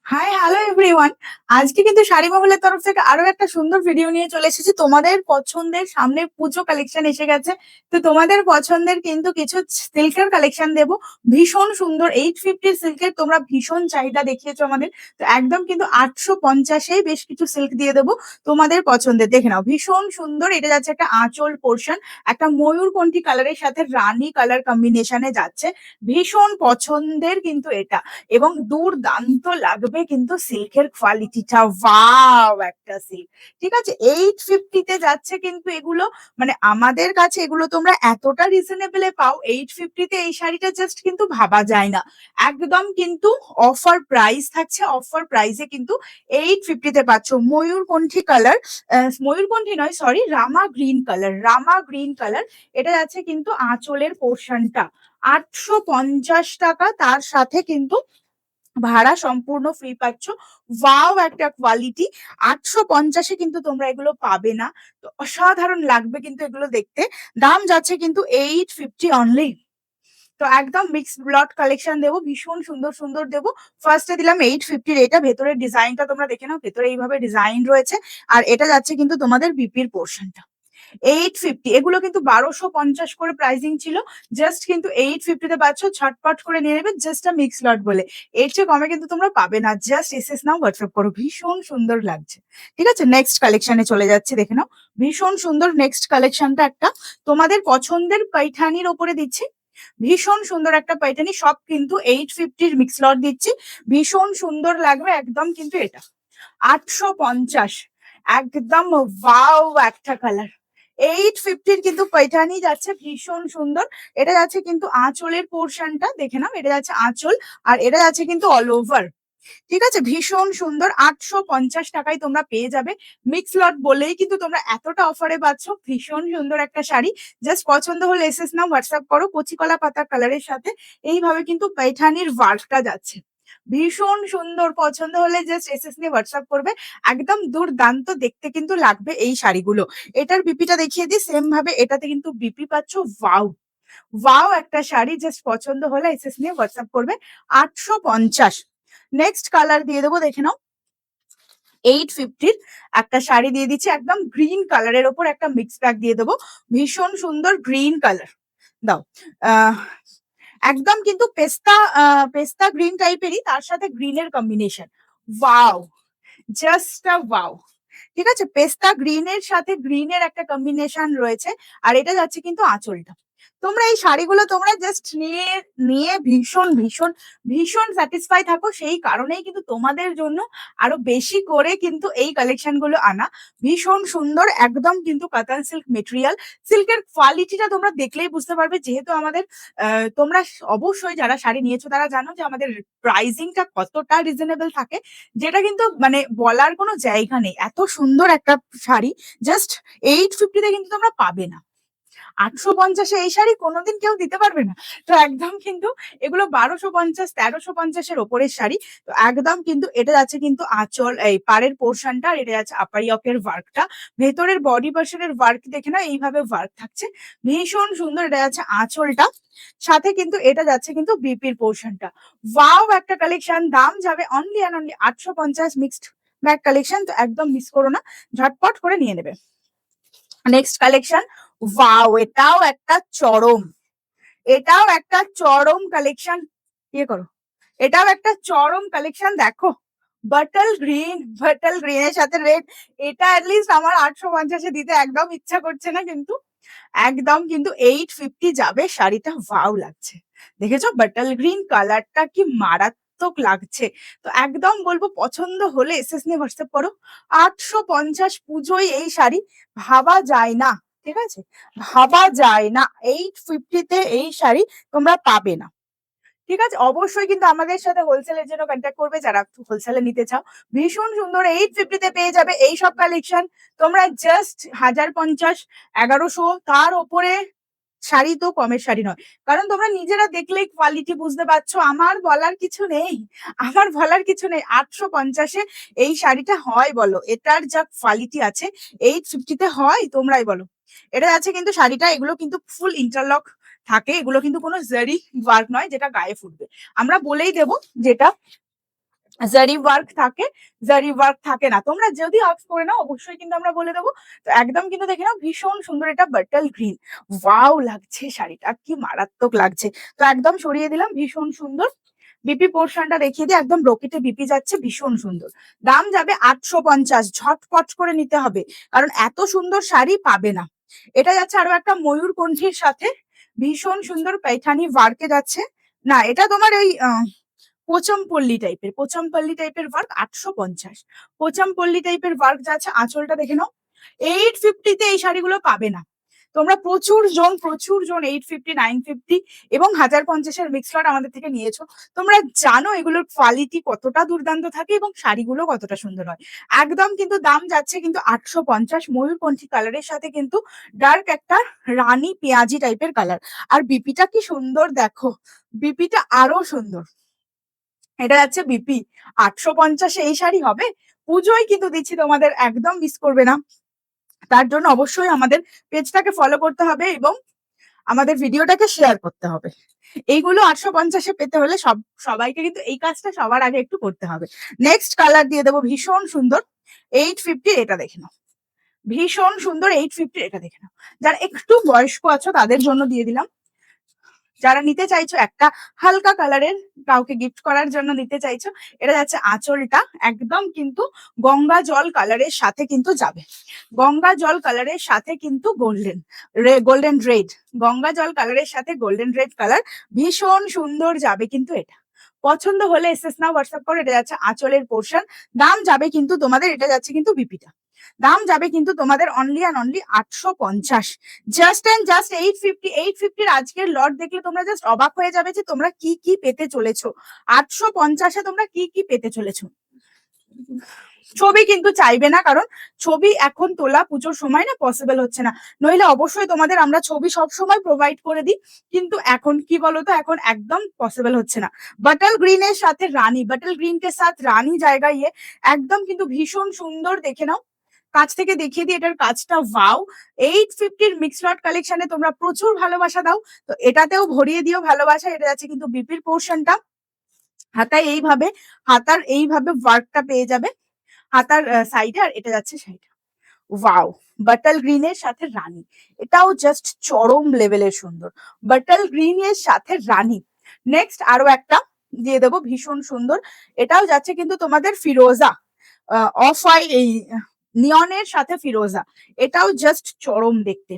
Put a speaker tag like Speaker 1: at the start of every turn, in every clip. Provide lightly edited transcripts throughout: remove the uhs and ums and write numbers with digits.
Speaker 1: Hi hello everyone. আজকে কিন্তু শাড়ি মহলের তরফ থেকে আরো একটা সুন্দর ভিডিও নিয়ে চলে এসেছি। তোমাদের পছন্দের সামনে পুজো কালেকশন এসে গেছে। তো তোমাদের পছন্দের কিন্তু কিছু সিল্কের কালেকশন দেব। ভীষণ সুন্দর 850 সিল্কের, তোমরা ভীষণ চাহিদা দেখিয়েছো আমাদের। তো একদম কিন্তু 850-এই বেশ কিছু সিল্ক দিয়ে দেবো তোমাদের পছন্দের। দেখে নাও, ভীষণ সুন্দর। এটা যাচ্ছে একটা আঁচল পোর্শন, একটা ময়ূরকণ্ঠী কালারের সাথে রানী কালার কম্বিনেশনে যাচ্ছে। ভীষণ পছন্দের কিন্তু এটা, এবং দুর্দান্ত লাগবে কিন্তু সিল্কের কোয়ালিটিটা। ওয়াও একটা সিল্ক, ঠিক আছে। 850-তে যাচ্ছে কিন্তু এগুলো, মানে আমাদের কাছে এগুলো তোমরা এতটা রিজনেবলে পাও। 850-তে এই শাড়িটা জাস্ট কিন্তু ভাবা যায় না। একদম কিন্তু অফার প্রাইস থাকছে, অফার প্রাইসে কিন্তু 850-তে পাচ্ছ। ময়ূরকণ্ঠী কালার, ময়ূরকণ্ঠী নয় সরি, রামা গ্রিন কালার, রামা গ্রিন কালার। এটা যাচ্ছে কিন্তু আঁচলের পোর্শনটা। 850 টাকা, তার সাথে কিন্তু ভাড়া সম্পূর্ণ ফ্রি পাচ্ছ। ওয়াও একটা কোয়ালিটি। 850-এ কিন্তু তোমরা এগুলো পাবে না। তো অসাধারণ লাগবে কিন্তু এগুলো দেখতে। দাম যাচ্ছে কিন্তু 850 অনলি। তো একদম মিক্সড ব্লড কালেকশন দেবো, ভীষণ সুন্দর সুন্দর দেবো। ফার্স্টে দিলাম 850-র, এটা ভেতরের ডিজাইনটা তোমরা দেখে নাও। ভেতরে এইভাবে ডিজাইন রয়েছে, আর এটা যাচ্ছে কিন্তু তোমাদের বিপির পোর্শনটা। 850, এগুলো কিন্তু 1250 করে প্রাইসিং ছিল। জাস্ট কিন্তু 850-তে পাচ্ছ। ছটপট করে নিয়ে নেবে, জাস্ট মিক্স লট বলে। এর চেয়ে কমে কিন্তু তোমরা পাবে না। জাস্ট এসএস নাও, হোয়াটসঅ্যাপ করো। ভীষণ সুন্দর লাগছে, ঠিক আছে। নেক্সট কালেকশনে চলে যাচ্ছে, দেখে নাও। ভীষণ সুন্দর নেক্সট কালেকশনটা একটা তোমাদের পছন্দের পাইঠানির ওপরে দিচ্ছি। ভীষণ সুন্দর একটা পাইঠানি, সব কিন্তু 850-র মিক্স লট দিচ্ছি। ভীষণ সুন্দর লাগবে একদম কিন্তু এটা। 850, একদম ওয়াও একটা কালার। 850-র কিন্তু পৈঠানি যাচ্ছে, ভীষণ সুন্দর। এটা যাচ্ছে কিন্তু আঁচলের পোর্শনটা, দেখে নাও। এটা যাচ্ছে আঁচল, আর এটা যাচ্ছে কিন্তু অল ওভার, ঠিক আছে। ভীষণ সুন্দর। 850 টাকায় তোমরা পেয়ে যাবে। মিক্স লট বলেই কিন্তু তোমরা এতটা অফারে পাচ্ছ। ভীষণ সুন্দর একটা শাড়ি। জাস্ট পছন্দ হলে এসএস নাও, হোয়াটসঅ্যাপ করো। কচিকলা পাতা কালারের সাথে এইভাবে কিন্তু পৈঠানির ওয়ার্কটা যাচ্ছে। ভীষণ সুন্দর। পছন্দ হলে জাস্ট এসএস নিয়ে হোয়াটসঅ্যাপ করবে। একদম দুর্দান্ত দেখতে কিন্তু লাগবে এই শাড়িগুলো। এটার বিপিটা দেখিয়ে দিই। সেম ভাবে এটাতে কিন্তু বিপি পাচ্ছ। ওয়াও, ওয়াও একটা শাড়ি। জাস্ট পছন্দ হলে এসএস নিয়ে হোয়াটসঅ্যাপ করবে। 850। নেক্সট কালার দিয়ে দেবো, দেখে নাও। 850-র একটা শাড়ি দিয়ে দিচ্ছি, একদম গ্রিন কালারের ওপর একটা মিক্স ব্যাগ দিয়ে দেবো। ভীষণ সুন্দর গ্রিন কালার দাও। আহ একদম কিন্তু পেস্তা, পেস্তা গ্রিন টাইপেরই, তার সাথে গ্রিনের কম্বিনেশন। ওয়াও, জাস্ট ওয়াও, ঠিক আছে। পেস্তা গ্রিনের সাথে গ্রিনের একটা কম্বিনেশন রয়েছে, আর এটা যাচ্ছে কিন্তু আঁচলটা। তোমরা এই শাড়িগুলো তোমরা জাস্ট নিয়ে নিয়ে ভীষণ ভীষণ ভীষণ স্যাটিসফাই থাকো। সেই কারণেই কিন্তু তোমাদের জন্য আরো বেশি করে কিন্তু এই কালেকশন গুলো আনা। ভীষণ সুন্দর, একদম কিন্তু কাতান সিল্ক মেটেরিয়াল। সিল্কের কোয়ালিটিটা তোমরা দেখলেই বুঝতে পারবে, যেহেতু আমাদের তোমরা অবশ্যই যারা শাড়ি নিয়েছো তারা জানো যে আমাদের প্রাইসিংটা কতটা রিজনেবল থাকে, যেটা কিন্তু মানে বলার কোনো জায়গা নেই। এত সুন্দর একটা শাড়ি জাস্ট 850-তে কিন্তু তোমরা পাবে না। 850-এ এই শাড়ি কোনোদিন কেউ দিতে পারবে না। তো একদম কিন্তু এগুলো 1250, 1350-এর ওপরের শাড়ি। তো একদম কিন্তু এটা যাচ্ছে কিন্তু আঁচল, এই পাড়ের পোর্শনটা, আর এটা যাচ্ছে আপার ইয়কের ওয়ার্কটা। ভেতরের বডি পোর্শনের ওয়ার্ক দেখে না, এইভাবে ওয়ার্ক থাকছে। ভীষণ সুন্দর। এটা যাচ্ছে আঁচলটা, সাথে কিন্তু এটা যাচ্ছে কিন্তু বিপির পোর্শনটা। ওয়াও একটা কালেকশন। দাম যাবে only and only 850। Mixed bag collection, তো একদম মিস করো না, ঝটপট করে নিয়ে নেবে। Next collection. ওয়াও, এটাও একটা চরম, এটাও একটা চরম কালেকশন। ইয়ে করো, এটাও একটা চরম কালেকশন। দেখো, বাটল গ্রিন, বাটল গ্রিনের সাথে রেড। এটা অ্যাটলিস্ট আমার 850-এ দিতে একদম ইচ্ছা করছে না, কিন্তু একদম কিন্তু 850 যাবে শাড়িটা। ওয়াও লাগছে, দেখেছো বাটল গ্রিন কালারটা কি মারাত্মক লাগছে। তো একদম বলবো পছন্দ হলে এসএস নিয়ে হোয়াটসঅ্যাপ করো। 850 পুজোয় এই শাড়ি ভাবা যায় না, ঠিক আছে, ভাবা যায় না। 850-তে এই শাড়ি তোমরা পাবে না, ঠিক আছে। অবশ্যই কিন্তু আমাদের সাথে হোলসেলের জন্য কন্ট্যাক্ট করবে যারা হোলসেলে নিতে চাও। ভীষণ সুন্দর 850-তে পেয়ে যাবে এই সব কালেকশন। তোমরা জাস্ট 1050, 1100, তার ওপরে শাড়ি তো কমের শাড়ি নয়। কারণ তোমরা নিজেরা দেখলেই কোয়ালিটি বুঝতে পারছো। আমার বলার কিছু নেই, আমার বলার কিছু নেই। 850-এ এই শাড়িটা হয় বলো? এটার যা কোয়ালিটি আছে 850-তে হয়? তোমরাই বলো। এটা আছে কিন্তু শাড়িটা, এগুলো কিন্তু ফুল ইন্টারলক থাকে। এগুলো কিন্তু কোনো জারি ওয়ার্ক নয় যেটা গায়ে ফুটবে। আমরা বলেই দেব যেটা জারি ওয়ার্ক থাকে, জারি ওয়ার্ক থাকে না। তোমরা যদি অফ করে নাও অবশ্যই কিন্তু আমরা বলে দেবো। তো একদম কিন্তু দেখে নাও ভীষণ সুন্দর, এটা বাটল গ্রিন। ওয়াও লাগছে শাড়িটা, কি মারাত্মক লাগছে। তো একদম সরিয়ে দিলাম, ভীষণ সুন্দর। বিপি পোর্শনটা দেখিয়ে দিই, একদম ব্রোকেটে বিপি যাচ্ছে, ভীষণ সুন্দর। দাম যাবে 850, ঝটপট করে নিতে হবে কারণ এত সুন্দর শাড়ি পাবে না। এটা যাচ্ছে আরো একটা ময়ূরকণ্ঠীর সাথে, ভীষণ সুন্দর पैठानी ওয়ার্কে যাচ্ছে। না এটা তোমার ওই পোচমপল্লী টাইপের ওয়ার্ক 850। পোচমপল্লী টাইপের ওয়ার্ক যাচ্ছে, আঁচলটা দেখে নাও। 850 তে এই শাড়িগুলো পাবে না। তোমরা প্রচুর জন 850, 950 এবং 1050 এর মিক্স লট আমাদের থেকে নিয়েছো। তোমরা জানো এগুলোর কোয়ালিটি কতটা দুর্দান্ত থাকে এবং শাড়িগুলো কতটা সুন্দর হয়। একদম কিন্তু দাম যাচ্ছে কিন্তু 850। ময়ূরকণ্ঠী কালারের সাথে কিন্তু ডার্ক একটা রানী পেঁয়াজি টাইপের কালার। আর বিপিটা কি সুন্দর দেখো, বিপিটা আরো সুন্দর। এটা যাচ্ছে বিপি। 850 এই শাড়ি হবে? পুজোয় কিন্তু দিচ্ছি তোমাদের, একদম মিস করবে না। তার জন্য অবশ্যই আমাদের পেজটাকে ফলো করতে হবে এবং আমাদের ভিডিওটাকে শেয়ার করতে হবে। এইগুলো 850 এ পেতে হলে সবাইকে কিন্তু এই কাজটা সবার আগে একটু করতে হবে। নেক্সট কালার দিয়ে দেবো, ভীষণ সুন্দর 850, এটা দেখে নাও। ভীষণ সুন্দর 850, এটা দেখে নাও। যারা একটু বয়স্ক আছো তাদের জন্য দিয়ে দিলাম। যারা নিতে চাইছো একটা হালকা কালারের, কাউকে গিফট করার জন্য নিতে চাইছো, এটা যাচ্ছে আঁচলটা, একদম কিন্তু গঙ্গা জল কালারের সাথে কিন্তু যাবে। গঙ্গা জল কালারের সাথে কিন্তু গোল্ডেন রেড, গঙ্গা জল কালারের সাথে গোল্ডেন রেড কালার, ভীষণ সুন্দর যাবে কিন্তু এটা। পছন্দ হলে এসএস নাও, হোয়াটসঅ্যাপ করো। এটা যাচ্ছে আঁচলের পোর্শন। দাম যাবে কিন্তু তোমাদের, এটা যাচ্ছে কিন্তু বিপিটা, দাম যাবে কিন্তু তোমাদের only and only 850। Just and just 850। 850 আজকের লট দেখলে তোমরা জাস্ট অবাক হয়ে যাবে যে তোমরা কি কি পেতে চলেছো। 850 তোমরা কি কি পেতে চলেছো। ছবি কিন্তু চাইবে না, কারণ ছবি এখন তোলা পুজোর সময় না পসিবল হচ্ছে না। নইলে অবশ্যই তোমাদের আমরা ছবি সব সময় প্রোভাইড করে দিই, কিন্তু এখন কি বলতো, এখন একদম পসিবল হচ্ছে না। বাটল গ্রিনের সাথে রানী, বাটল গ্রিন কে সাথ রানী জায়গায় একদম কিন্তু ভীষণ সুন্দর। দেখে নাও, কাছ থেকে দেখিয়ে দিই এটার কাজটা। ওয়াও, 850 মিক্স লট কালেকশনে তোমরা প্রচুর ভালোবাসা দাও, তো এটাতেও ভরিয়ে দিও ভালোবাসা। এটা যাচ্ছে কিন্তু বিপির পোর্শনটা। হাতায় এইভাবে, হাতার এইভাবে ওয়ার্কটা পেয়ে যাবে হাতার সাইডে, আর এটা যাচ্ছে সাইডে। ওয়াও, বাটল গ্রিনের সাথে রানী, এটাও জাস্ট চরম লেভেলের সুন্দর। বাটল গ্রিনের সাথে রানী। নেক্সট আরো একটা দিয়ে দেবো, ভীষণ সুন্দর। এটাও যাচ্ছে কিন্তু তোমাদের ফিরোজা, অফ হোয়াইট, এই নিয়নের সাথে ফিরোজা। এটাও জাস্ট চরম দেখতে,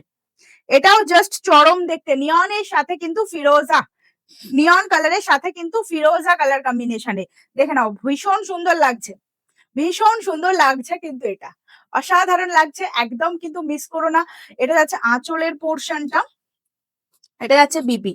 Speaker 1: এটাও জাস্ট চরম দেখতে। নিয়নের সাথে কিন্তু ফিরোজা, নিয়ন কালারের সাথে কিন্তু ফিরোজা কালার কম্বিনেশনে। দেখে নাও, ভীষণ সুন্দর লাগছে, ভীষণ সুন্দর লাগছে কিন্তু এটা, অসাধারণ লাগছে। একদম কিন্তু মিস করো না। এটা যাচ্ছে আঁচলের পোর্শনটা, এটা যাচ্ছে বিপি।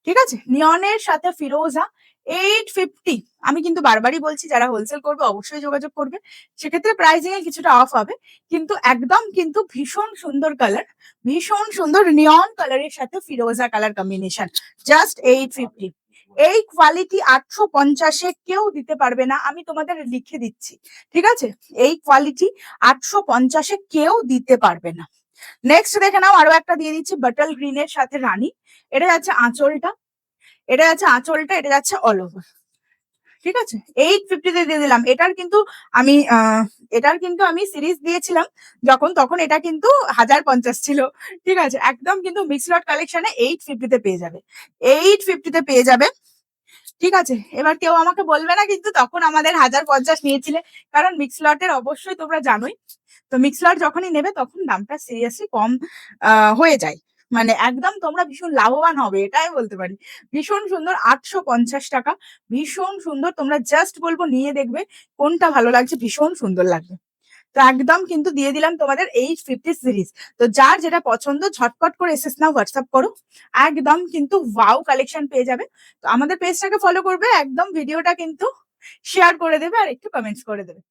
Speaker 1: ঠিক আছে, নিয়নের সাথে ফিরোজা 850। আমি কিন্তু বারবারই বলছি, যারা হোলসেল করবে অবশ্যই যোগাযোগ করবে, সেক্ষেত্রে প্রাইসিং এ কিছুটা অফ হবে। কিন্তু একদম কিন্তু ভীষণ সুন্দর কালার, ভীষণ সুন্দর নিয়ন কালারের সাথে ফিরোজা কালার কম্বিনেশন, জাস্ট 850। এই কোয়ালিটি 850 কেউ দিতে পারবে না, আমি তোমাদের লিখে দিচ্ছি। ঠিক আছে, এই কোয়ালিটি 850 কেউ দিতে পারবে না। নেক্সট দেখে নাও, আরো একটা দিয়ে দিচ্ছি বাটল গ্রিনের সাথে রানী। এটা যাচ্ছে আঁচলটা, এটা যাচ্ছে আঁচলটা, এটা যাচ্ছে অল ওভার। ঠিক আছে, 850 তে দিয়ে দিলাম। এটার কিন্তু আমি সিরিজ দিয়েছিলাম যখন, তখন এটা কিন্তু 1050 ছিল। ঠিক আছে, একদম কিন্তু মিক্স লট কালেকশনে 850 তে পেয়ে যাবে, 850 তে পেয়ে যাবে। ঠিক আছে, এবার কেউ আমাকে বলবে না কিন্তু তখন আমাদের 1050 নিয়েছিলে, কারণ মিক্স লটের অবশ্যই তোমরা জানোই, তো মিক্স লট যখনই নেবে তখন দামটা সিরিয়াসলি কম হয়ে যায়। মানে একদম তোমরা ভীষণ লাভবান হবে, এটাই বলতে পারি। ভীষণ সুন্দর, 850 টাকা, ভীষণ সুন্দর। তোমরা জাস্ট বলবো নিয়ে দেখবে কোনটা ভালো লাগছে, ভীষণ সুন্দর লাগবে। তো একদম কিন্তু দিয়ে দিলাম তোমাদের 850 সিরিজ। তো যার যেটা পছন্দ ঝটপট করে এসএস নাও, হোয়াটসঅ্যাপ করো, একদম কিন্তু ওয়াও কালেকশন পেয়ে যাবে। তো আমাদের পেজটাকে ফলো করবে, একদম ভিডিওটা কিন্তু শেয়ার করে দেবে আর একটু কমেন্টস করে দেবে।